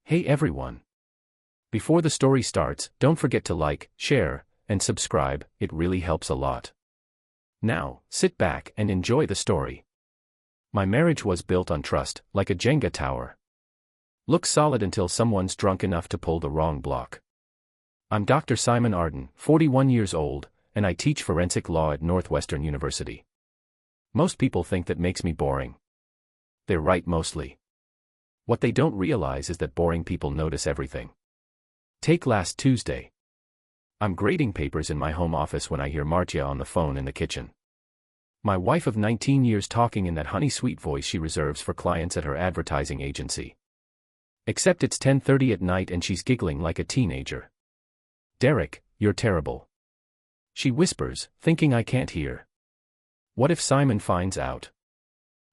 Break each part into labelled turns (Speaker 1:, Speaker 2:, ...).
Speaker 1: Hey everyone! Before the story starts, don't forget to like, share, and subscribe, it really helps a lot. Now, sit back and enjoy the story. My marriage was built on trust, like a Jenga tower. Looks solid until someone's drunk enough to pull the wrong block. I'm Dr. Simon Arden, 41 years old, and I teach forensic law at Northwestern University. Most people think that makes me boring. They're right mostly. What they don't realize is that boring people notice everything. Take last Tuesday. I'm grading papers in my home office when I hear Marcia on the phone in the kitchen. My wife of 19 years talking in that honey sweet voice she reserves for clients at her advertising agency. Except it's 10:30 at night and she's giggling like a teenager. Derek, you're terrible. She whispers, thinking I can't hear. What if Simon finds out?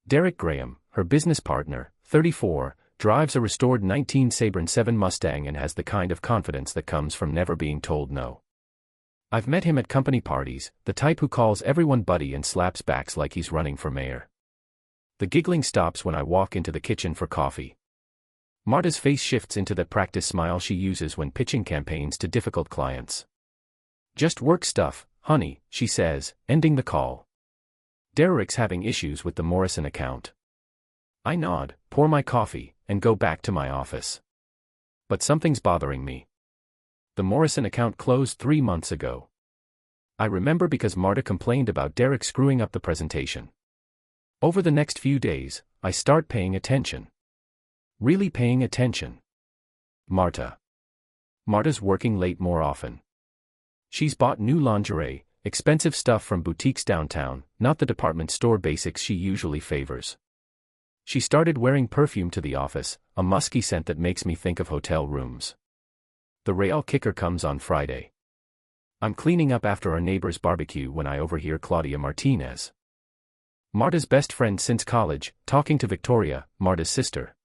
Speaker 1: Derek Graham, her business partner, 34, drives a restored 19 Sabrin 7 Mustang and has the kind of confidence that comes from never being told no. I've met him at company parties, the type who calls everyone buddy and slaps backs like he's running for mayor. The giggling stops when I walk into the kitchen for coffee. Marta's face shifts into the practice smile she uses when pitching campaigns to difficult clients. Just work stuff, honey, she says, ending the call. Derek's having issues with the Morrison account. I nod, pour my coffee, and go back to my office. But something's bothering me. The Morrison account closed 3 months ago. I remember because Marta complained about Derek screwing up the presentation. Over the next few days, I start paying attention. Really paying attention. Marta's working late more often. She's bought new lingerie, expensive stuff from boutiques downtown, not the department store basics she usually favors. She started wearing perfume to the office, a musky scent that makes me think of hotel rooms. The real kicker comes on Friday. I'm cleaning up after our neighbor's barbecue when I overhear Claudia Martinez, Marta's best friend since college, talking to Victoria, Marta's sister.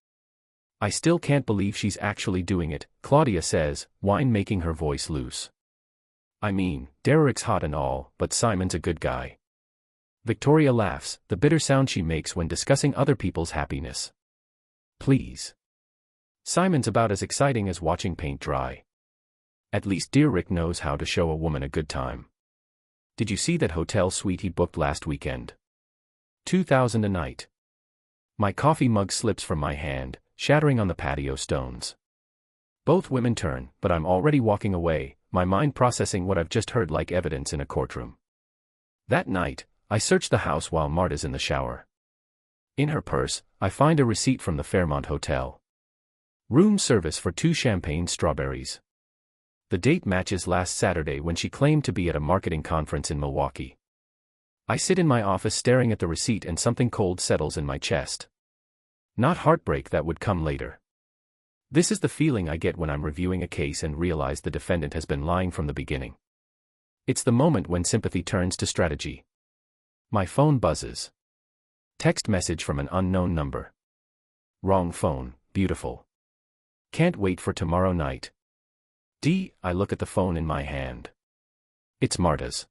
Speaker 1: I still can't believe she's actually doing it, Claudia says, whine making her voice loose. I mean, Derek's hot and all, but Simon's a good guy. Victoria laughs, the bitter sound she makes when discussing other people's happiness. Please. Simon's about as exciting as watching paint dry. At least dear Rick knows how to show a woman a good time. Did you see that hotel suite he booked last weekend? $2,000 a night. My coffee mug slips from my hand, shattering on the patio stones. Both women turn, but I'm already walking away, my mind processing what I've just heard like evidence in a courtroom. That night, I search the house while Marta's in the shower. In her purse, I find a receipt from the Fairmont Hotel. Room service for 2 champagne strawberries. The date matches last Saturday when she claimed to be at a marketing conference in Milwaukee. I sit in my office staring at the receipt and something cold settles in my chest. Not heartbreak, that would come later. This is the feeling I get when I'm reviewing a case and realize the defendant has been lying from the beginning. It's the moment when sympathy turns to strategy. My phone buzzes. Text message from an unknown number. Wrong phone, beautiful. Can't wait for tomorrow night. I look at the phone in my hand. It's Marta's.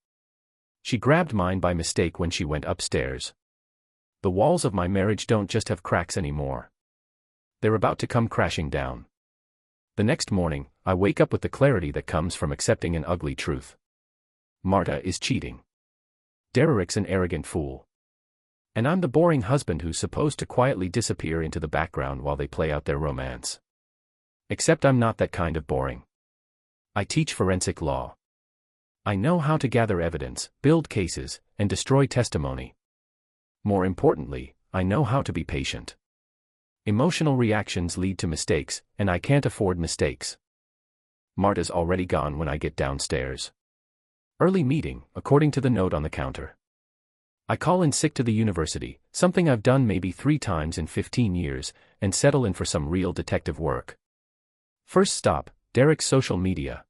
Speaker 1: She grabbed mine by mistake when she went upstairs. The walls of my marriage don't just have cracks anymore. They're about to come crashing down. The next morning, I wake up with the clarity that comes from accepting an ugly truth. Marta is cheating. Derek's an arrogant fool. And I'm the boring husband who's supposed to quietly disappear into the background while they play out their romance. Except I'm not that kind of boring. I teach forensic law. I know how to gather evidence, build cases, and destroy testimony. More importantly, I know how to be patient. Emotional reactions lead to mistakes, and I can't afford mistakes. Marta's already gone when I get downstairs. Early meeting, according to the note on the counter. I call in sick to the university, something I've done maybe 3 times in 15 years, and settle in for some real detective work. First stop, Derek's social media.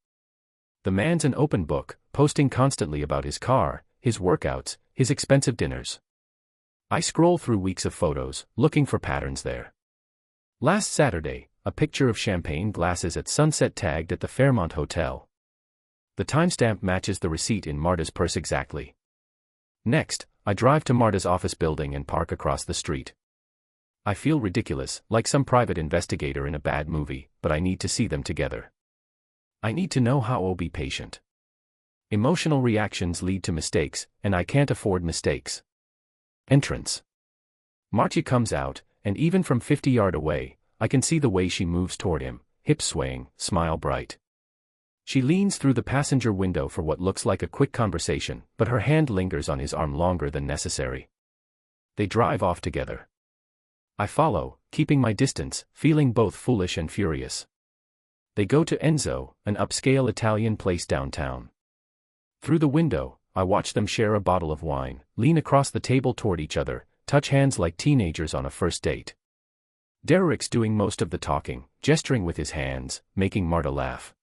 Speaker 1: The man's an open book, posting constantly about his car, his workouts, his expensive dinners. I scroll through weeks of photos, looking for patterns there. Last Saturday, a picture of champagne glasses at sunset tagged at the Fairmont Hotel. The timestamp matches the receipt in Marta's purse exactly. Next, I drive to Marta's office building and park across the street. I feel ridiculous, like some private investigator in a bad movie, but I need to see them together. I need to know how I'll be patient. Emotional reactions lead to mistakes, and I can't afford mistakes. Entrance. Marcia comes out, and even from 50 yards away, I can see the way she moves toward him, hips swaying, smile bright. She leans through the passenger window for what looks like a quick conversation, but her hand lingers on his arm longer than necessary. They drive off together. I follow, keeping my distance, feeling both foolish and furious. They go to Enzo, an upscale Italian place downtown. Through the window, I watch them share a bottle of wine, lean across the table toward each other, touch hands like teenagers on a first date. Derek's doing most of the talking, gesturing with his hands, making Marta laugh.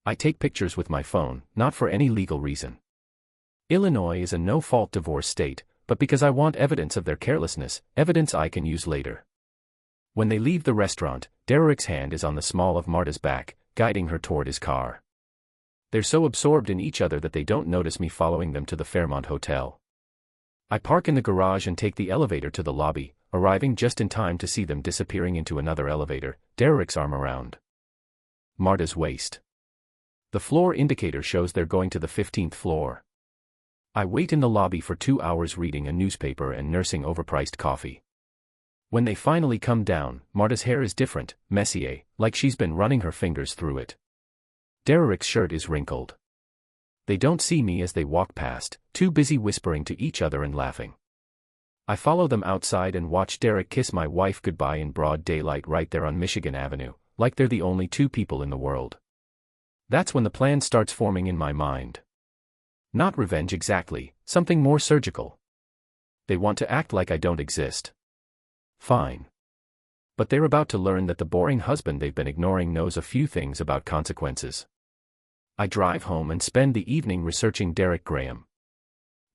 Speaker 1: I take pictures with my phone, not for any legal reason. Illinois is a no-fault divorce state, but because I want evidence of their carelessness, evidence I can use later. When they leave the restaurant, Derek's hand is on the small of Marta's back, guiding her toward his car. They're so absorbed in each other that they don't notice me following them to the Fairmont Hotel. I park in the garage and take the elevator to the lobby, arriving just in time to see them disappearing into another elevator, Derek's arm around Marta's waist. The floor indicator shows they're going to the 15th floor. I wait in the lobby for 2 hours reading a newspaper and nursing overpriced coffee. When they finally come down, Marta's hair is different, messier, like she's been running her fingers through it. Derek's shirt is wrinkled. They don't see me as they walk past, too busy whispering to each other and laughing. I follow them outside and watch Derek kiss my wife goodbye in broad daylight right there on Michigan Avenue, like they're the only two people in the world. That's when the plan starts forming in my mind. Not revenge exactly, something more surgical. They want to act like I don't exist. Fine. But they're about to learn that the boring husband they've been ignoring knows a few things about consequences. I drive home and spend the evening researching Derek Graham.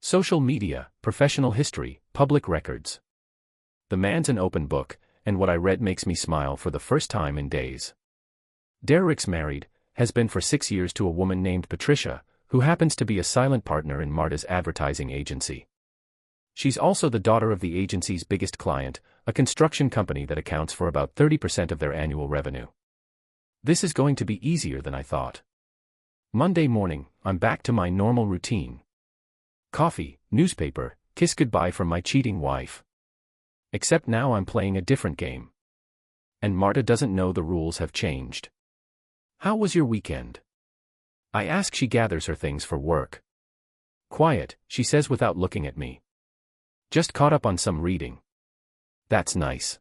Speaker 1: Social media, professional history, public records. The man's an open book, and what I read makes me smile for the first time in days. Derek's married, has been for 6 years to a woman named Patricia, who happens to be a silent partner in Marta's advertising agency. She's also the daughter of the agency's biggest client, a construction company that accounts for about 30% of their annual revenue. This is going to be easier than I thought. Monday morning, I'm back to my normal routine. Coffee, newspaper, kiss goodbye from my cheating wife. Except now I'm playing a different game. And Marta doesn't know the rules have changed. How was your weekend? I ask. She gathers her things for work. Quiet, she says without looking at me. Just caught up on some reading. That's nice.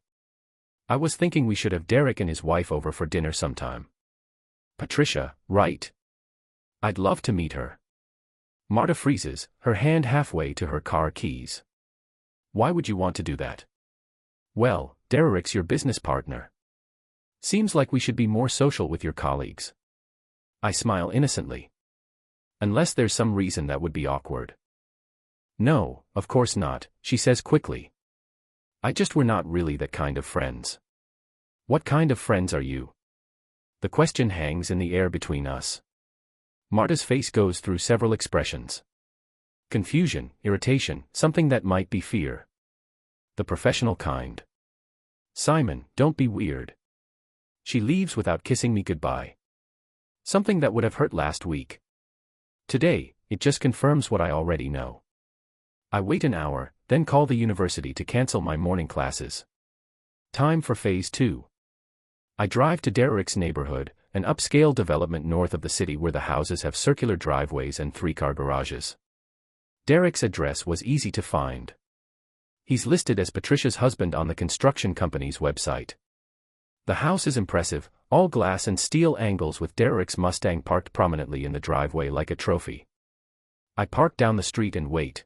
Speaker 1: I was thinking we should have Derek and his wife over for dinner sometime. Patricia, right? I'd love to meet her. Marta freezes, her hand halfway to her car keys. Why would you want to do that? Well, Derek's your business partner. Seems like we should be more social with your colleagues. I smile innocently. Unless there's some reason that would be awkward. No, of course not, she says quickly. We're not really that kind of friends. What kind of friends are you? The question hangs in the air between us. Marta's face goes through several expressions. Confusion, irritation, something that might be fear. The professional kind. Simon, don't be weird. She leaves without kissing me goodbye. Something that would have hurt last week. Today, it just confirms what I already know. I wait an hour, then call the university to cancel my morning classes. Time for phase 2. I drive to Derek's neighborhood, an upscale development north of the city where the houses have circular driveways and 3-car garages. Derek's address was easy to find. He's listed as Patricia's husband on the construction company's website. The house is impressive, all glass and steel angles with Derek's Mustang parked prominently in the driveway like a trophy. I park down the street and wait.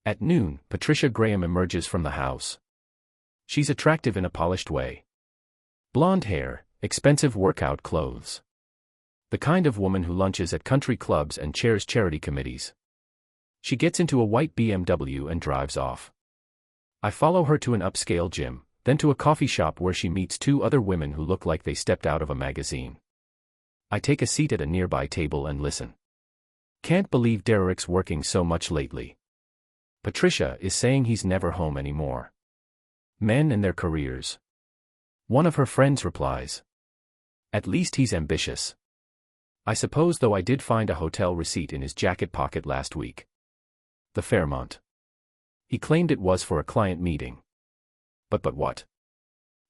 Speaker 1: At noon, Patricia Graham emerges from the house. She's attractive in a polished way. Blonde hair, expensive workout clothes. The kind of woman who lunches at country clubs and chairs charity committees. She gets into a white BMW and drives off. I follow her to an upscale gym, then to a coffee shop where she meets 2 other women who look like they stepped out of a magazine. I take a seat at a nearby table and listen. Can't believe Derek's working so much lately. Patricia is saying he's never home anymore. Men and their careers. One of her friends replies. At least he's ambitious. I suppose, though I did find a hotel receipt in his jacket pocket last week. The Fairmont. He claimed it was for a client meeting. But what?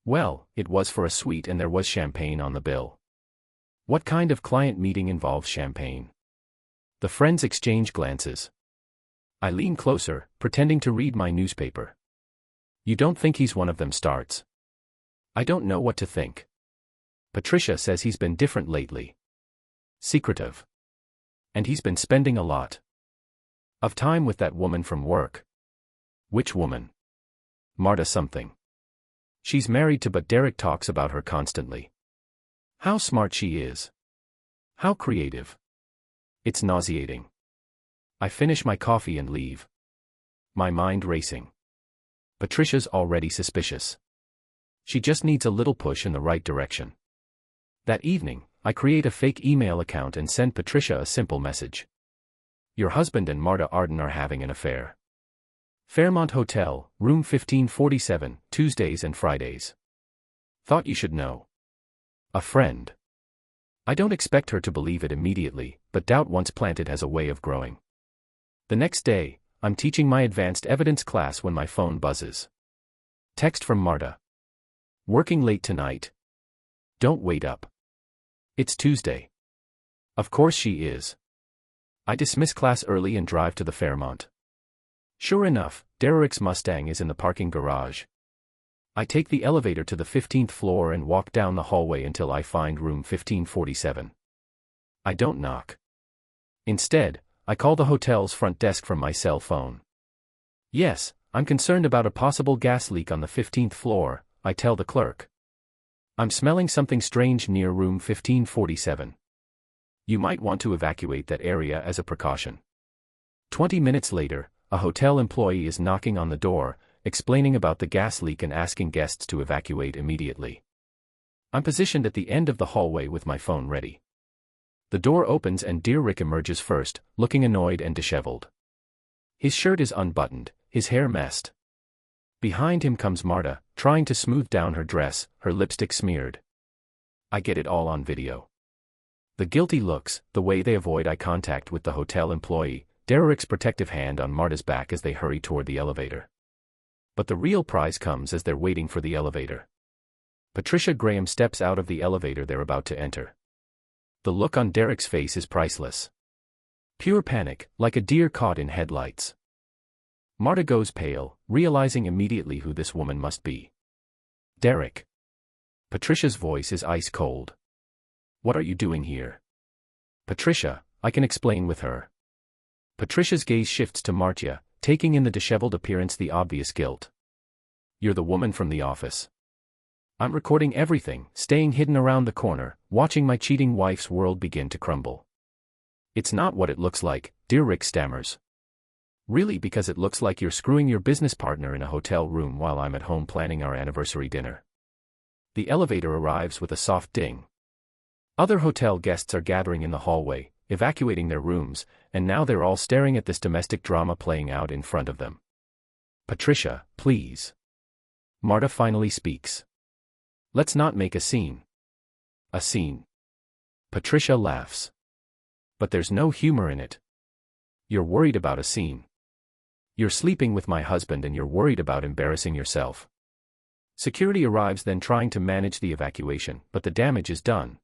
Speaker 1: Well, it was for a suite and there was champagne on the bill. What kind of client meeting involves champagne? The friends exchange glances. I lean closer, pretending to read my newspaper. You don't think he's one of them? Starts. I don't know what to think. Patricia says he's been different lately. Secretive. And he's been spending a lot of time with that woman from work. Which woman? Marta something. She's married to, but Derek talks about her constantly. How smart she is. How creative. It's nauseating. I finish my coffee and leave. My mind racing. Patricia's already suspicious. She just needs a little push in the right direction. That evening, I create a fake email account and send Patricia a simple message. Your husband and Marta Arden are having an affair. Fairmont Hotel, room 1547, Tuesdays and Fridays. Thought you should know. A friend. I don't expect her to believe it immediately, but doubt once planted has a way of growing. The next day, I'm teaching my advanced evidence class when my phone buzzes. Text from Marta. Working late tonight? Don't wait up. It's Tuesday. Of course she is. I dismiss class early and drive to the Fairmont. Sure enough, Derek's Mustang is in the parking garage. I take the elevator to the 15th floor and walk down the hallway until I find room 1547. I don't knock. Instead, I call the hotel's front desk from my cell phone. Yes, I'm concerned about a possible gas leak on the 15th floor, I tell the clerk. I'm smelling something strange near room 1547. You might want to evacuate that area as a precaution. 20 minutes later, a hotel employee is knocking on the door, explaining about the gas leak and asking guests to evacuate immediately. I'm positioned at the end of the hallway with my phone ready. The door opens and Derek emerges first, looking annoyed and disheveled. His shirt is unbuttoned, his hair messed. Behind him comes Marta, trying to smooth down her dress, her lipstick smeared. I get it all on video. The guilty looks, the way they avoid eye contact with the hotel employee, Derek's protective hand on Marta's back as they hurry toward the elevator. But the real prize comes as they're waiting for the elevator. Patricia Graham steps out of the elevator they're about to enter. The look on Derek's face is priceless. Pure panic, like a deer caught in headlights. Marta goes pale, realizing immediately who this woman must be. Derek. Patricia's voice is ice cold. What are you doing here? Patricia, I can explain with her. Patricia's gaze shifts to Marta, taking in the disheveled appearance the obvious guilt. You're the woman from the office. I'm recording everything, staying hidden around the corner, watching my cheating wife's world begin to crumble. It's not what it looks like, Derek stammers. Really, because it looks like you're screwing your business partner in a hotel room while I'm at home planning our anniversary dinner. The elevator arrives with a soft ding. Other hotel guests are gathering in the hallway, evacuating their rooms, and now they're all staring at this domestic drama playing out in front of them. Patricia, please. Marta finally speaks. Let's not make a scene. A scene. Patricia laughs. But there's no humor in it. You're worried about a scene. You're sleeping with my husband and you're worried about embarrassing yourself. Security arrives then trying to manage the evacuation, but the damage is done.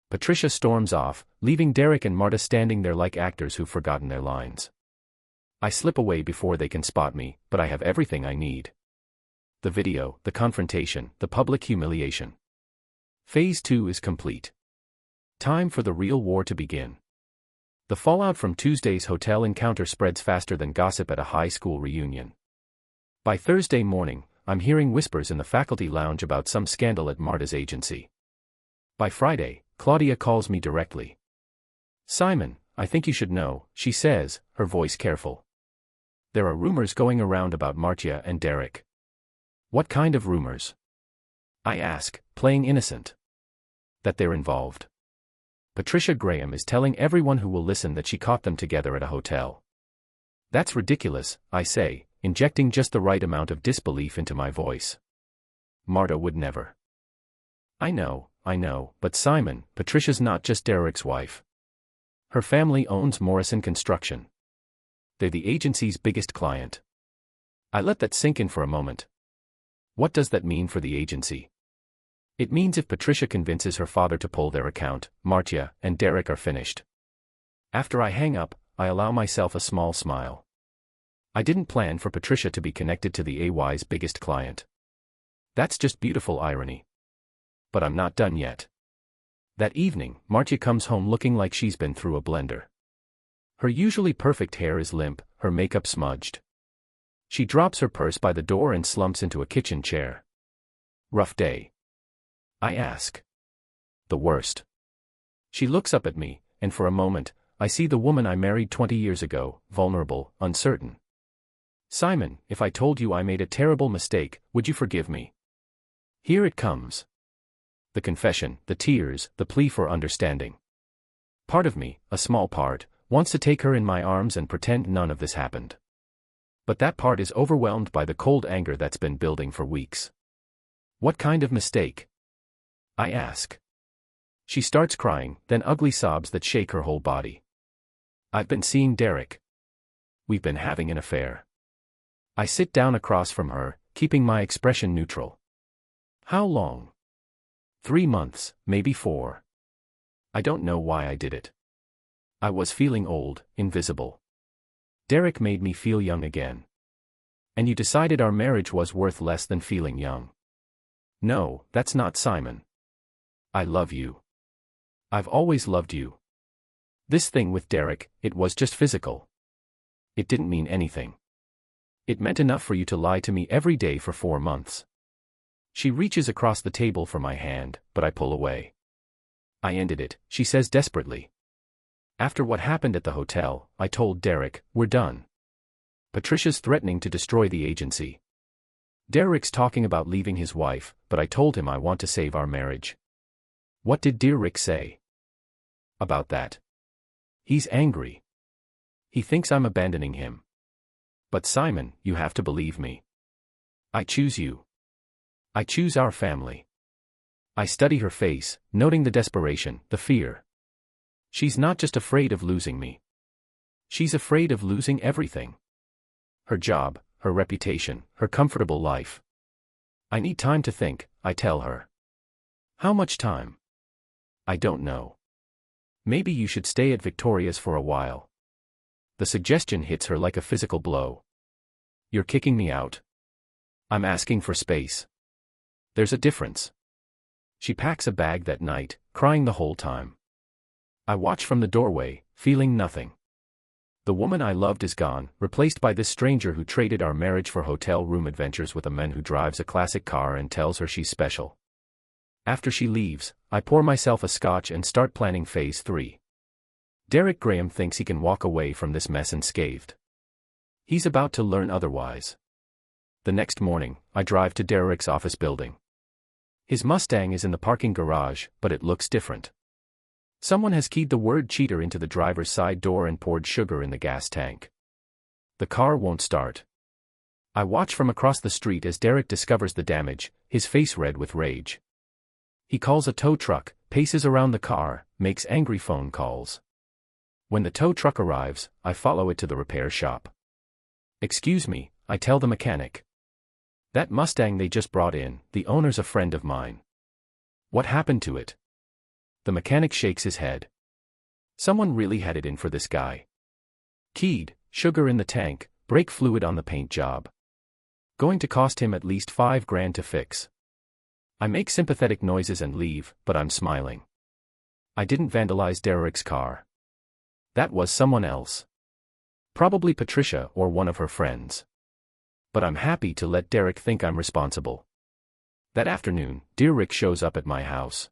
Speaker 1: Patricia storms off, leaving Derek and Marta standing there like actors who've forgotten their lines. I slip away before they can spot me, but I have everything I need. The video, the confrontation, the public humiliation. Phase 2 is complete. Time for the real war to begin. The fallout from Tuesday's hotel encounter spreads faster than gossip at a high school reunion. By Thursday morning, I'm hearing whispers in the faculty lounge about some scandal at Marta's agency. By Friday, Claudia calls me directly. Simon, I think you should know, she says, her voice careful. There are rumors going around about Marta and Derek. What kind of rumors? I ask, playing innocent. That they're involved. Patricia Graham is telling everyone who will listen that she caught them together at a hotel. That's ridiculous, I say, injecting just the right amount of disbelief into my voice. Marta would never. I know, but Simon, Patricia's not just Derek's wife. Her family owns Morrison Construction. They're the agency's biggest client. I let that sink in for a moment. What does that mean for the agency? It means if Patricia convinces her father to pull their account, Marta and Derek are finished. After I hang up, I allow myself a small smile. I didn't plan for Patricia to be connected to the AY's biggest client. That's just beautiful irony. But I'm not done yet. That evening, Marta comes home looking like she's been through a blender. Her usually perfect hair is limp, her makeup smudged. She drops her purse by the door and slumps into a kitchen chair. Rough day? I ask. The worst. She looks up at me, and for a moment, I see the woman I married 20 years ago, vulnerable, uncertain. Simon, if I told you I made a terrible mistake, would you forgive me? Here it comes. The confession, the tears, the plea for understanding. Part of me, a small part, wants to take her in my arms and pretend none of this happened. But that part is overwhelmed by the cold anger that's been building for weeks. What kind of mistake? I ask. She starts crying, then ugly sobs that shake her whole body. I've been seeing Derek. We've been having an affair. I sit down across from her, keeping my expression neutral. How long? 3 months, maybe 4. I don't know why I did it. I was feeling old, invisible. Derek made me feel young again. And you decided our marriage was worth less than feeling young. No, that's not Simon. I love you. I've always loved you. This thing with Derek, it was just physical. It didn't mean anything. It meant enough for you to lie to me every day for 4 months. She reaches across the table for my hand, but I pull away. I ended it, she says desperately. After what happened at the hotel, I told Derek, we're done. Patricia's threatening to destroy the agency. Derek's talking about leaving his wife, but I told him I want to save our marriage. What did Derek say about that? He's angry. He thinks I'm abandoning him. But Simon, you have to believe me. I choose you. I choose our family. I study her face, noting the desperation, the fear. She's not just afraid of losing me. She's afraid of losing everything. Her job, her reputation, her comfortable life. I need time to think, I tell her. How much time? I don't know. Maybe you should stay at Victoria's for a while. The suggestion hits her like a physical blow. You're kicking me out. I'm asking for space. There's a difference. She packs a bag that night, crying the whole time. I watch from the doorway, feeling nothing. The woman I loved is gone, replaced by this stranger who traded our marriage for hotel room adventures with a man who drives a classic car and tells her she's special. After she leaves, I pour myself a scotch and start planning phase 3. Derek Graham thinks he can walk away from this mess unscathed. He's about to learn otherwise. The next morning, I drive to Derek's office building. His Mustang is in the parking garage, but it looks different. Someone has keyed the word cheater into the driver's side door and poured sugar in the gas tank. The car won't start. I watch from across the street as Derek discovers the damage, his face red with rage. He calls a tow truck, paces around the car, makes angry phone calls. When the tow truck arrives, I follow it to the repair shop. Excuse me, I tell the mechanic. That Mustang they just brought in, the owner's a friend of mine. What happened to it? The mechanic shakes his head. Someone really had it in for this guy. Keyed, sugar in the tank, brake fluid on the paint job. Going to cost him at least $5,000 to fix. I make sympathetic noises and leave, but I'm smiling. I didn't vandalize Derek's car. That was someone else. Probably Patricia or one of her friends. But I'm happy to let Derek think I'm responsible. That afternoon, Derek shows up at my house.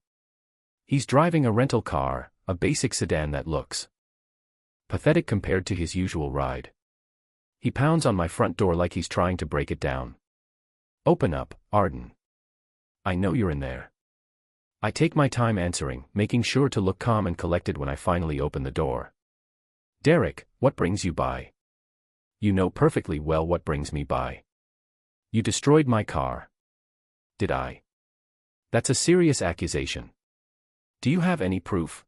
Speaker 1: He's driving a rental car, a basic sedan that looks pathetic compared to his usual ride. He pounds on my front door like he's trying to break it down. Open up, Arden. I know you're in there. I take my time answering, making sure to look calm and collected when I finally open the door. Derek, what brings you by? You know perfectly well what brings me by. You destroyed my car. Did I? That's a serious accusation. Do you have any proof?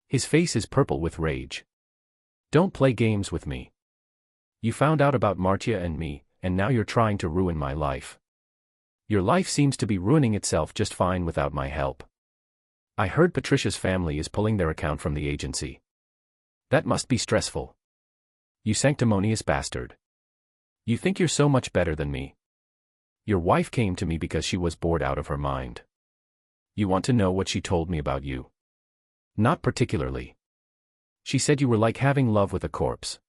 Speaker 1: His face is purple with rage. Don't play games with me. You found out about Marcia and me, and now you're trying to ruin my life. Your life seems to be ruining itself just fine without my help. I heard Patricia's family is pulling their account from the agency. That must be stressful. You sanctimonious bastard. You think you're so much better than me. Your wife came to me because she was bored out of her mind. You want to know what she told me about you? Not particularly. She said you were like having love with a corpse.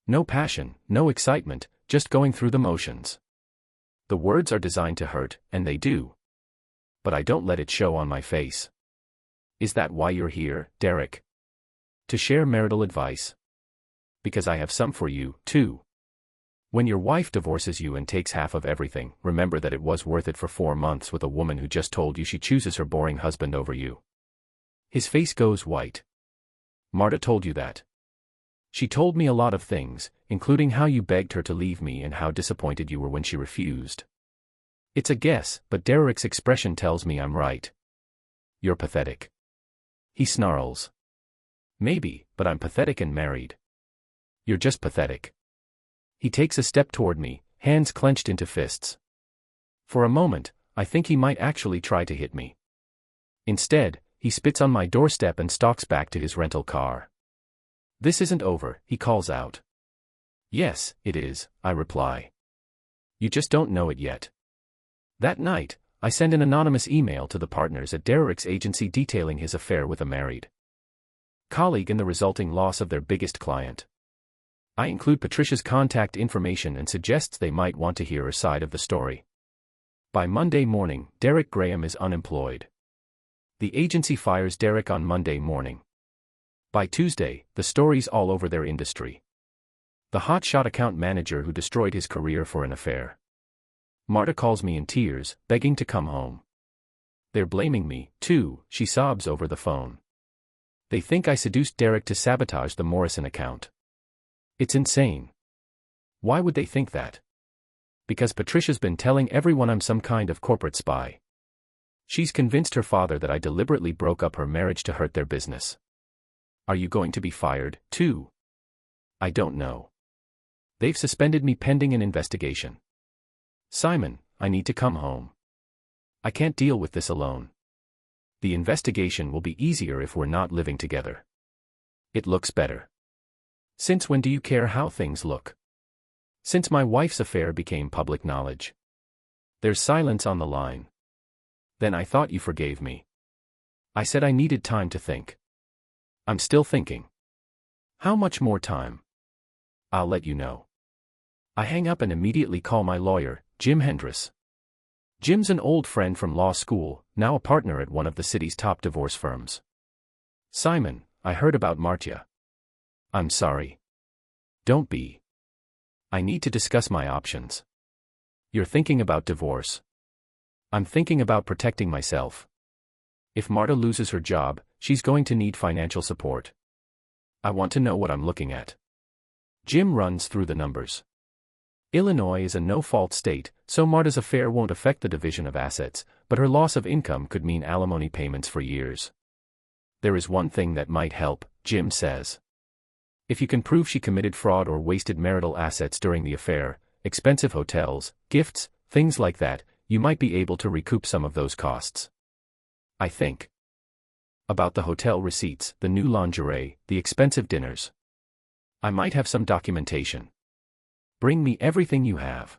Speaker 1: No passion, no excitement, just going through the motions. The words are designed to hurt, and they do. But I don't let it show on my face. Is that why you're here, Derek? To share marital advice? Because I have some for you, too. When your wife divorces you and takes half of everything, remember that it was worth it for 4 months with a woman who just told you she chooses her boring husband over you. His face goes white. Marta told you that. She told me a lot of things, including how you begged her to leave me and how disappointed you were when she refused. It's a guess, but Derek's expression tells me I'm right. You're pathetic. He snarls. Maybe, but I'm pathetic and married. You're just pathetic. He takes a step toward me, hands clenched into fists. For a moment, I think he might actually try to hit me. Instead, he spits on my doorstep and stalks back to his rental car. This isn't over, he calls out. Yes, it is, I reply. You just don't know it yet. That night, I send an anonymous email to the partners at Derek's agency detailing his affair with a married colleague and the resulting loss of their biggest client. I include Patricia's contact information and suggests they might want to hear her side of the story. By Monday morning, Derek Graham is unemployed. The agency fires Derek on Monday morning. By Tuesday, the story's all over their industry. The hotshot account manager who destroyed his career for an affair. Marta calls me in tears, begging to come home. They're blaming me, too, she sobs over the phone. They think I seduced Derek to sabotage the Morrison account. It's insane. Why would they think that? Because Patricia's been telling everyone I'm some kind of corporate spy. She's convinced her father that I deliberately broke up her marriage to hurt their business. Are you going to be fired, too? I don't know. They've suspended me pending an investigation. Simon, I need to come home. I can't deal with this alone. The investigation will be easier if we're not living together. It looks better. Since when do you care how things look? Since my wife's affair became public knowledge. There's silence on the line. Then I thought you forgave me. I said I needed time to think. I'm still thinking. How much more time? I'll let you know. I hang up and immediately call my lawyer, Jim Hendress. Jim's an old friend from law school, now a partner at one of the city's top divorce firms. Simon, I heard about Marcia. I'm sorry. Don't be. I need to discuss my options. You're thinking about divorce. I'm thinking about protecting myself. If Marta loses her job, she's going to need financial support. I want to know what I'm looking at. Jim runs through the numbers. Illinois is a no-fault state, so Marta's affair won't affect the division of assets, but her loss of income could mean alimony payments for years. There is one thing that might help, Jim says. If you can prove she committed fraud or wasted marital assets during the affair, expensive hotels, gifts, things like that, you might be able to recoup some of those costs. I think. About the hotel receipts, the new lingerie, the expensive dinners. I might have some documentation. Bring me everything you have.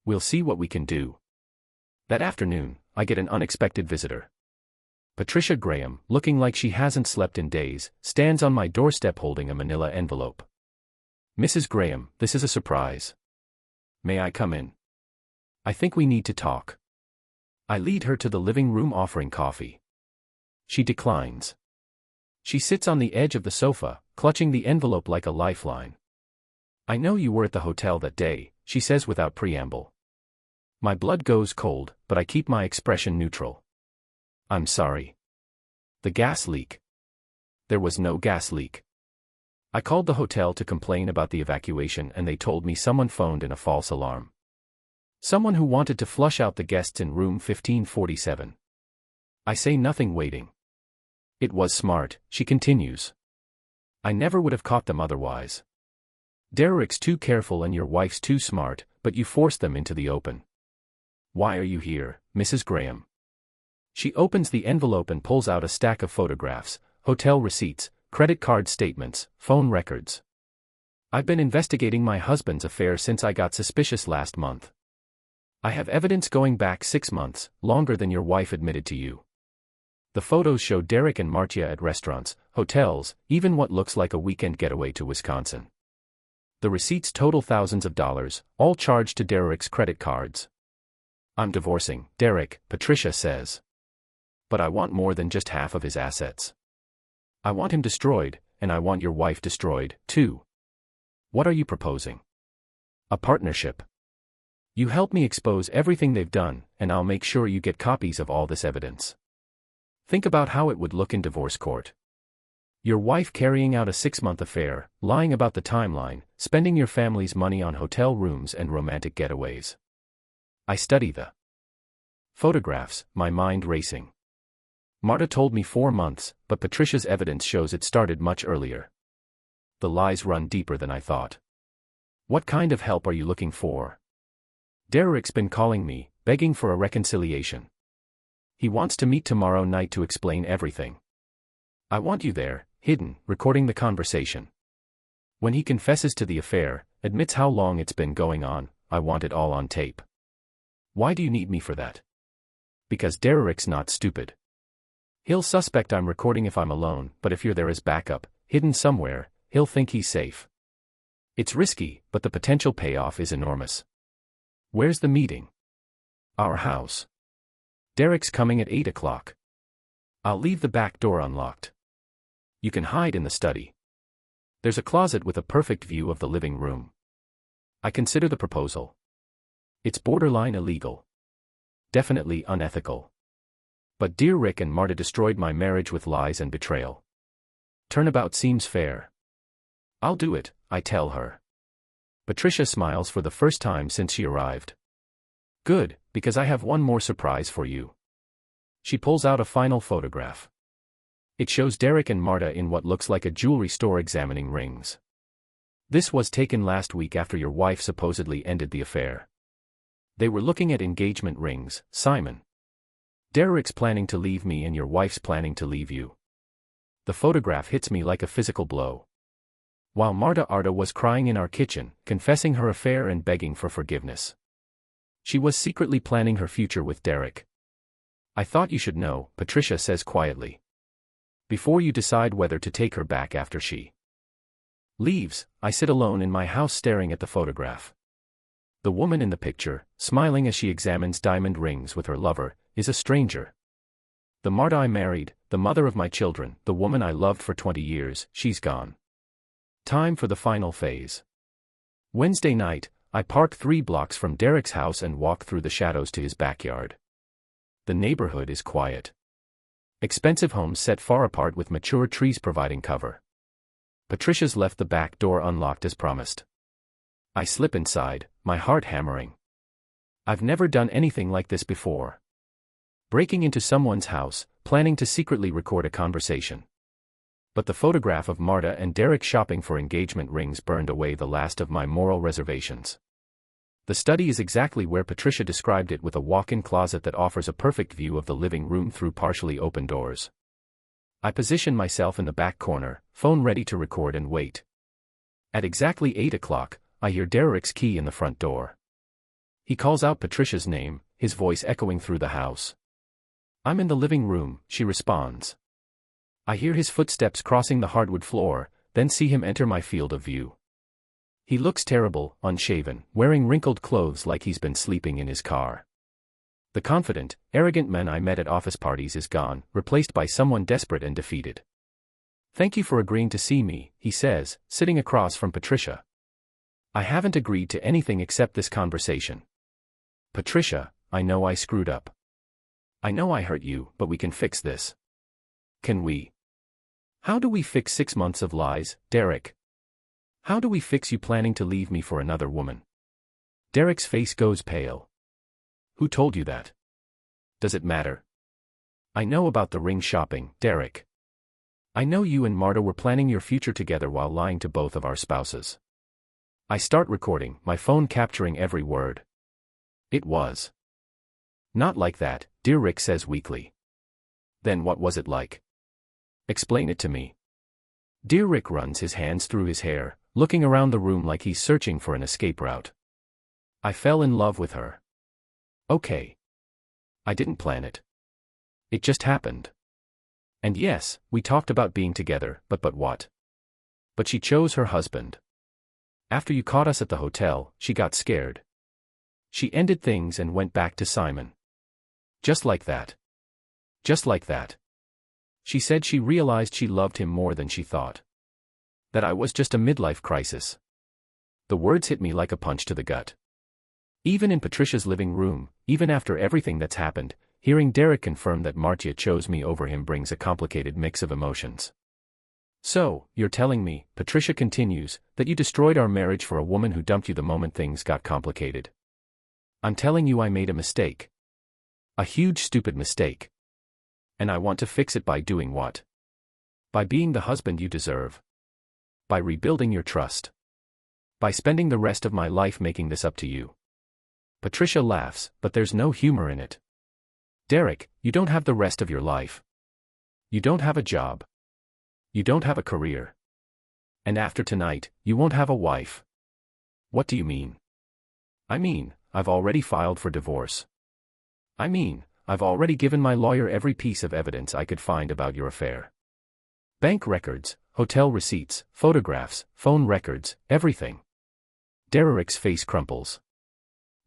Speaker 1: We'll see what we can do. That afternoon, I get an unexpected visitor. Patricia Graham, looking like she hasn't slept in days, stands on my doorstep holding a manila envelope. Mrs. Graham, this is a surprise. May I come in? I think we need to talk. I lead her to the living room offering coffee. She declines. She sits on the edge of the sofa, clutching the envelope like a lifeline. I know you were at the hotel that day, she says without preamble. My blood goes cold, but I keep my expression neutral. I'm sorry. The gas leak. There was no gas leak. I called the hotel to complain about the evacuation and they told me someone phoned in a false alarm. Someone who wanted to flush out the guests in room 1547. I say nothing, waiting. It was smart, she continues. I never would have caught them otherwise. Derek's too careful and your wife's too smart, but you forced them into the open. Why are you here, Mrs. Graham? She opens the envelope and pulls out a stack of photographs, hotel receipts, credit card statements, phone records. I've been investigating my husband's affair since I got suspicious last month. I have evidence going back 6 months, longer than your wife admitted to you. The photos show Derek and Marcia at restaurants, hotels, even what looks like a weekend getaway to Wisconsin. The receipts total thousands of dollars, all charged to Derek's credit cards. I'm divorcing Derek, Patricia says. But I want more than just half of his assets. I want him destroyed, and I want your wife destroyed, too. What are you proposing? A partnership. You help me expose everything they've done, and I'll make sure you get copies of all this evidence. Think about how it would look in divorce court. Your wife carrying out a 6-month affair, lying about the timeline, spending your family's money on hotel rooms and romantic getaways. I study the photographs, my mind racing. Marta told me 4 months, but Patricia's evidence shows it started much earlier. The lies run deeper than I thought. What kind of help are you looking for? Derek's been calling me, begging for a reconciliation. He wants to meet tomorrow night to explain everything. I want you there, hidden, recording the conversation. When he confesses to the affair, admits how long it's been going on, I want it all on tape. Why do you need me for that? Because Derek's not stupid. He'll suspect I'm recording if I'm alone, but if you're there as backup, hidden somewhere, he'll think he's safe. It's risky, but the potential payoff is enormous. Where's the meeting? Our house. Derek's coming at 8 o'clock. I'll leave the back door unlocked. You can hide in the study. There's a closet with a perfect view of the living room. I consider the proposal. It's borderline illegal. Definitely unethical. But dear Rick and Marta destroyed my marriage with lies and betrayal. Turnabout seems fair. I'll do it, I tell her. Patricia smiles for the first time since she arrived. Good, because I have one more surprise for you. She pulls out a final photograph. It shows Derek and Marta in what looks like a jewelry store examining rings. This was taken last week after your wife supposedly ended the affair. They were looking at engagement rings, Simon. Derek's planning to leave me and your wife's planning to leave you. The photograph hits me like a physical blow. While Arda was crying in our kitchen, confessing her affair and begging for forgiveness. She was secretly planning her future with Derek. I thought you should know, Patricia says quietly. Before you decide whether to take her back after she leaves, I sit alone in my house staring at the photograph. The woman in the picture, smiling as she examines diamond rings with her lover, is a stranger. The Marta I married, the mother of my children, the woman I loved for 20 years, she's gone. Time for the final phase. Wednesday night, I park 3 blocks from Derek's house and walk through the shadows to his backyard. The neighborhood is quiet. Expensive homes set far apart with mature trees providing cover. Patricia's left the back door unlocked as promised. I slip inside, my heart hammering. I've never done anything like this before. Breaking into someone's house, planning to secretly record a conversation. But the photograph of Marta and Derek shopping for engagement rings burned away the last of my moral reservations. The study is exactly where Patricia described it, with a walk-in closet that offers a perfect view of the living room through partially open doors. I position myself in the back corner, phone ready to record, and wait. At exactly 8 o'clock, I hear Derek's key in the front door. He calls out Patricia's name, his voice echoing through the house. I'm in the living room, she responds. I hear his footsteps crossing the hardwood floor, then see him enter my field of view. He looks terrible, unshaven, wearing wrinkled clothes like he's been sleeping in his car. The confident, arrogant man I met at office parties is gone, replaced by someone desperate and defeated. Thank you for agreeing to see me, he says, sitting across from Patricia. I haven't agreed to anything except this conversation. Patricia, I know I screwed up. I know I hurt you, but we can fix this. Can we? How do we fix 6 months of lies, Derek? How do we fix you planning to leave me for another woman? Derek's face goes pale. Who told you that? Does it matter? I know about the ring shopping, Derek. I know you and Marta were planning your future together while lying to both of our spouses. I start recording, my phone capturing every word. It was not like that, dear Rick says weakly. Then what was it like? Explain it to me. Dear Rick runs his hands through his hair, looking around the room like he's searching for an escape route. I fell in love with her. Okay. I didn't plan it. It just happened. And yes, we talked about being together, but what? But she chose her husband. After you caught us at the hotel, she got scared. She ended things and went back to Simon. Just like that. Just like that. She said she realized she loved him more than she thought. That I was just a midlife crisis. The words hit me like a punch to the gut. Even in Patricia's living room, even after everything that's happened, hearing Derek confirm that Marta chose me over him brings a complicated mix of emotions. So, you're telling me, Patricia continues, that you destroyed our marriage for a woman who dumped you the moment things got complicated. I'm telling you I made a mistake. A huge stupid mistake. And I want to fix it by doing what? By being the husband you deserve. By rebuilding your trust. By spending the rest of my life making this up to you. Patricia laughs, but there's no humor in it. Derek, you don't have the rest of your life. You don't have a job. You don't have a career. And after tonight, you won't have a wife. What do you mean? I mean, I've already filed for divorce. I mean, I've already given my lawyer every piece of evidence I could find about your affair. Bank records, hotel receipts, photographs, phone records, everything. Derek's face crumples.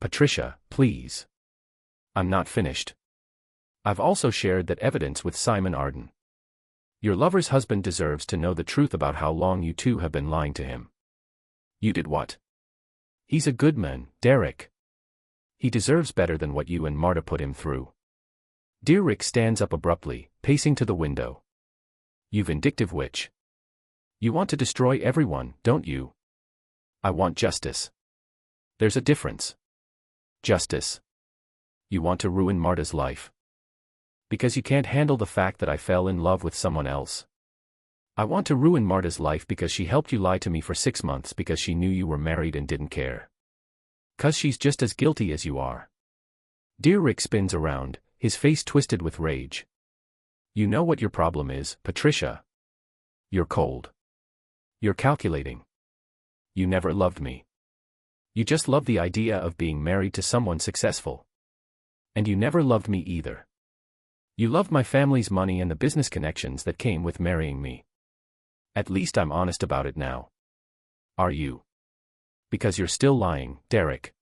Speaker 1: Patricia, please. I'm not finished. I've also shared that evidence with Simon Arden. Your lover's husband deserves to know the truth about how long you two have been lying to him. You did what? He's a good man, Derek. He deserves better than what you and Marta put him through. Dear Rick stands up abruptly, pacing to the window. You vindictive witch. You want to destroy everyone, don't you? I want justice. There's a difference. Justice. You want to ruin Marta's life. Because you can't handle the fact that I fell in love with someone else. I want to ruin Marta's life because she helped you lie to me for 6 months because she knew you were married and didn't care. 'Cause she's just as guilty as you are. Dear Rick spins around, his face twisted with rage. You know what your problem is, Patricia. You're cold. You're calculating. You never loved me. You just loved the idea of being married to someone successful. And you never loved me either. You loved my family's money and the business connections that came with marrying me. At least I'm honest about it now. Are you? Because you're still lying, Derek.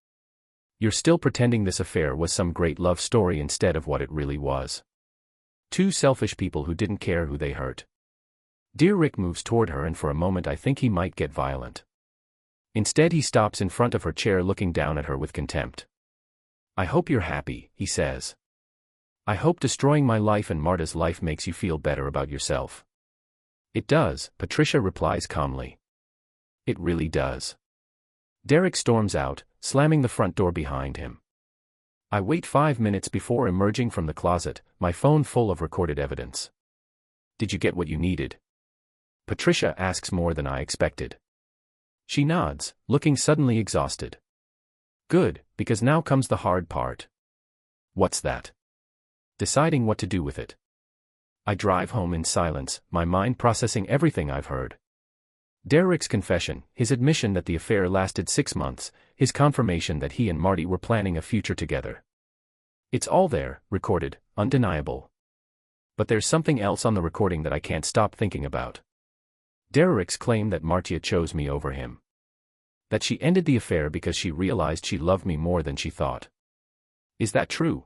Speaker 1: You're still pretending this affair was some great love story instead of what it really was. Two selfish people who didn't care who they hurt. Dear Rick moves toward her and for a moment I think he might get violent. Instead he stops in front of her chair looking down at her with contempt. I hope you're happy, he says. I hope destroying my life and Marta's life makes you feel better about yourself. It does, Patricia replies calmly. It really does. Derek storms out, slamming the front door behind him. I wait 5 minutes before emerging from the closet, my phone full of recorded evidence. Did you get what you needed? Patricia asks more than I expected. She nods, looking suddenly exhausted. Good, because now comes the hard part. What's that? Deciding what to do with it. I drive home in silence, my mind processing everything I've heard. Derek's confession, his admission that the affair lasted 6 months, his confirmation that he and Marty were planning a future together. It's all there, recorded, undeniable. But there's something else on the recording that I can't stop thinking about. Derek's claim that Marta chose me over him. That she ended the affair because she realized she loved me more than she thought. Is that true?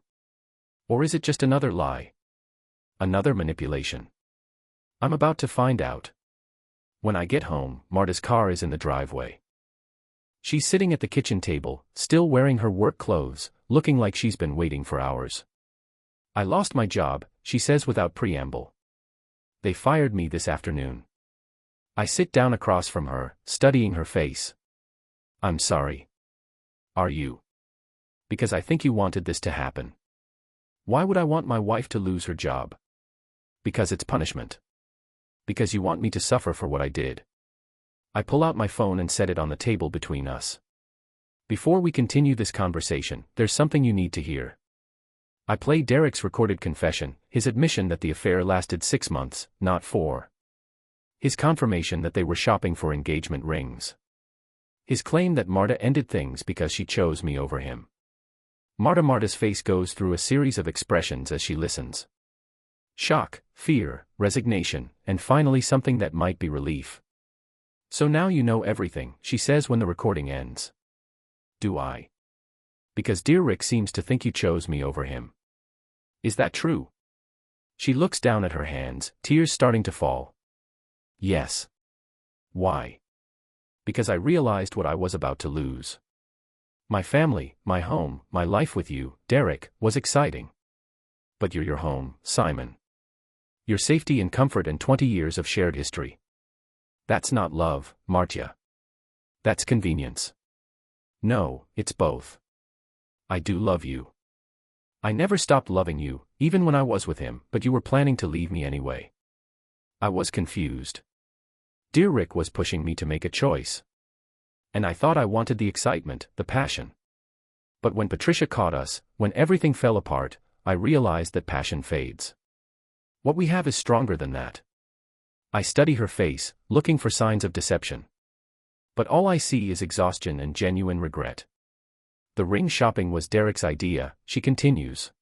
Speaker 1: Or is it just another lie? Another manipulation? I'm about to find out. When I get home, Marta's car is in the driveway. She's sitting at the kitchen table, still wearing her work clothes, looking like she's been waiting for hours. I lost my job, she says without preamble. They fired me this afternoon. I sit down across from her, studying her face. I'm sorry. Are you? Because I think you wanted this to happen. Why would I want my wife to lose her job? Because it's punishment. Because you want me to suffer for what I did. I pull out my phone and set it on the table between us. Before we continue this conversation, there's something you need to hear. I play Derek's recorded confession, his admission that the affair lasted 6 months, not 4. His confirmation that they were shopping for engagement rings. His claim that Marta ended things because she chose me over him. Marta's face goes through a series of expressions as she listens. Shock, fear, resignation, and finally something that might be relief. So now you know everything, she says when the recording ends. Do I? Because dear Rick seems to think you chose me over him. Is that true? She looks down at her hands, tears starting to fall. Yes. Why? Because I realized what I was about to lose. My family, my home, my life with you, Derek, was exciting. But you're your home, Simon. Your safety and comfort and 20 years of shared history. That's not love, Marta. That's convenience. No, it's both. I do love you. I never stopped loving you, even when I was with him, but you were planning to leave me anyway. I was confused. Dear Rick was pushing me to make a choice. And I thought I wanted the excitement, the passion. But when Patricia caught us, when everything fell apart, I realized that passion fades. What we have is stronger than that. I study her face, looking for signs of deception. But all I see is exhaustion and genuine regret. The ring shopping was Derek's idea, she continues.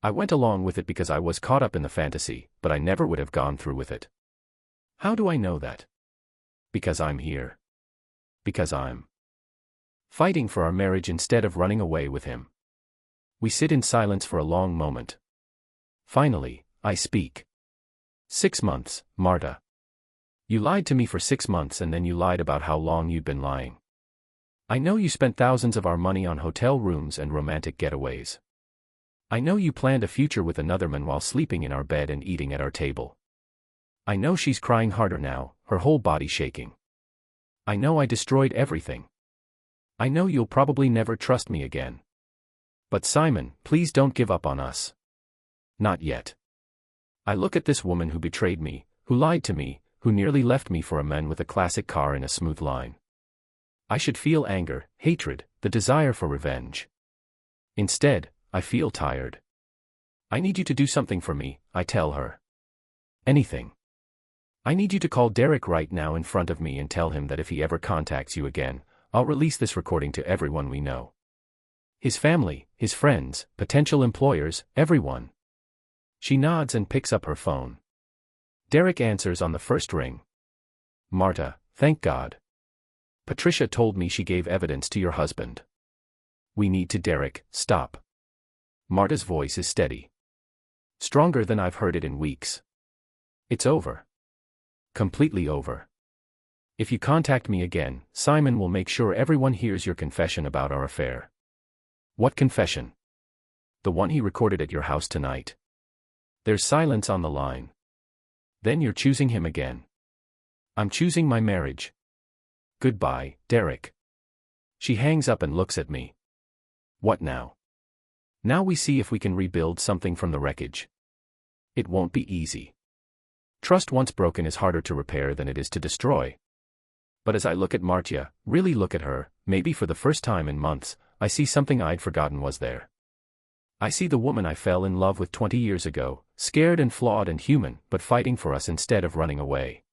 Speaker 1: I went along with it because I was caught up in the fantasy, but I never would have gone through with it. How do I know that? Because I'm here. Because I'm fighting for our marriage instead of running away with him. We sit in silence for a long moment. Finally, I speak. 6 months, Marta. You lied to me for 6 months and then you lied about how long you'd been lying. I know you spent thousands of our money on hotel rooms and romantic getaways. I know you planned a future with another man while sleeping in our bed and eating at our table. I know she's crying harder now, her whole body shaking. I know I destroyed everything. I know you'll probably never trust me again. But Simon, please don't give up on us. Not yet. I look at this woman who betrayed me, who lied to me, who nearly left me for a man with a classic car and a smooth line. I should feel anger, hatred, the desire for revenge. Instead, I feel tired. I need you to do something for me, I tell her. Anything. I need you to call Derek right now in front of me and tell him that if he ever contacts you again, I'll release this recording to everyone we know. His family, his friends, potential employers, everyone. She nods and picks up her phone. Derek answers on the first ring. Marta, thank God. Patricia told me she gave evidence to your husband. We need to Derek, stop. Marta's voice is steady. Stronger than I've heard it in weeks. It's over. Completely over. If you contact me again, Simon will make sure everyone hears your confession about our affair. What confession? The one he recorded at your house tonight. There's silence on the line. Then you're choosing him again. I'm choosing my marriage. Goodbye, Derek. She hangs up and looks at me. What now? Now we see if we can rebuild something from the wreckage. It won't be easy. Trust once broken is harder to repair than it is to destroy. But as I look at Marta, really look at her, maybe for the first time in months, I see something I'd forgotten was there. I see the woman I fell in love with 20 years ago, scared and flawed and human, but fighting for us instead of running away.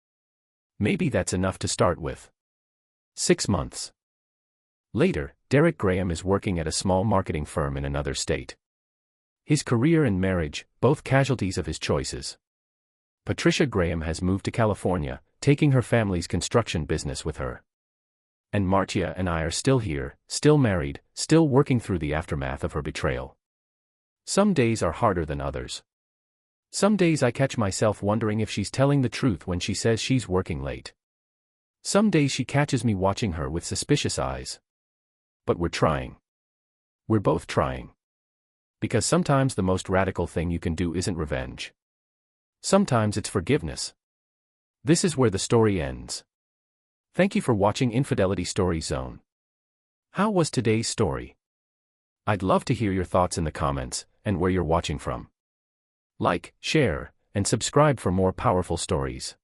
Speaker 1: Maybe that's enough to start with. 6 months. Later, Derek Graham is working at a small marketing firm in another state. His career and marriage, both casualties of his choices. Patricia Graham has moved to California, taking her family's construction business with her. And Marta and I are still here, still married, still working through the aftermath of her betrayal. Some days are harder than others. Some days I catch myself wondering if she's telling the truth when she says she's working late. Some days she catches me watching her with suspicious eyes. But we're trying. We're both trying. Because sometimes the most radical thing you can do isn't revenge. Sometimes it's forgiveness. This is where the story ends. Thank you for watching Infidelity Story Zone. How was today's story? I'd love to hear your thoughts in the comments, and where you're watching from. Like, share, and subscribe for more powerful stories.